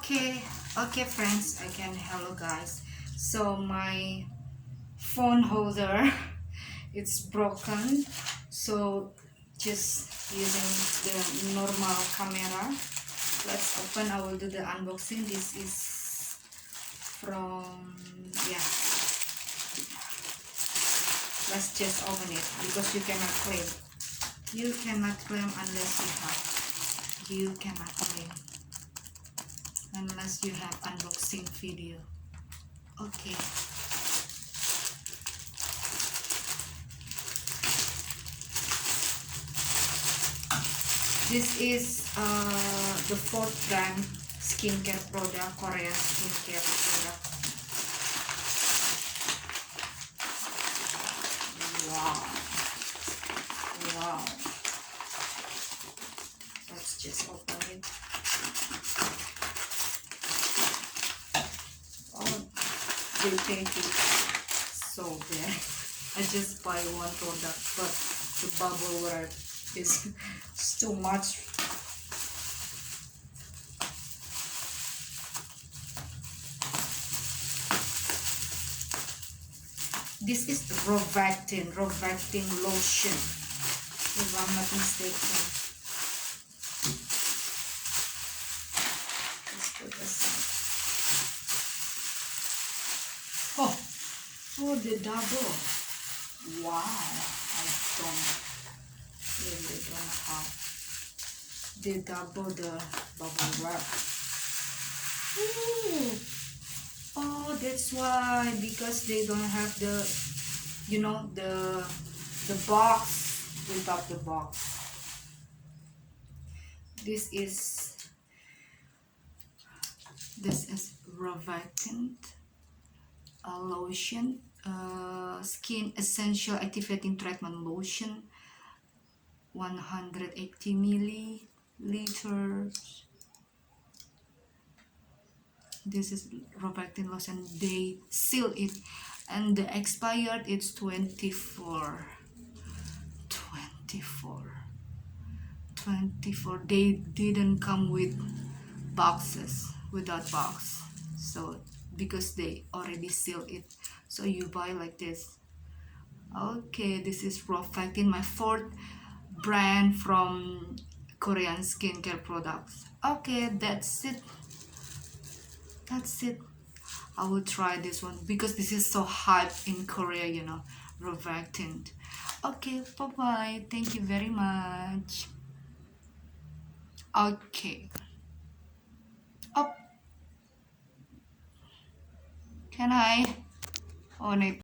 Okay friends, again hello guys. So my phone holder it's broken, so just using the normal camera. Let's open. I will do the unboxing. This is from, yeah, let's just open it because you cannot claim unless you cannot claim unless you have unboxing video. Okay, this is the fourth brand skincare product, Korean skincare product. Wow, let's just open it. Oh, they think it's so bad. I just buy one product, but the bubble wrap is too much. This is Rovectin Lotion, if I'm not mistaken. Let's put aside. Oh, the double. Wow, I don't have. They double the bubble wrap. Ooh. Oh, that's why, because they don't have the, you know, the box, without the box. This is Rovectin Lotion, Skin Essential Activating Treatment Lotion, 180 milliliters. This is Rovectin Lotion. They seal it, and the expired it's 24. They didn't come with boxes, without box, so because they already seal it, so you buy like this. Okay, this is Rovectin, my fourth brand from Korean skincare products. Okay, that's it. I will try this one because this is so hyped in Korea, you know, Rovectin. Okay, bye bye, thank you very much. Okay. Oh, can I on it?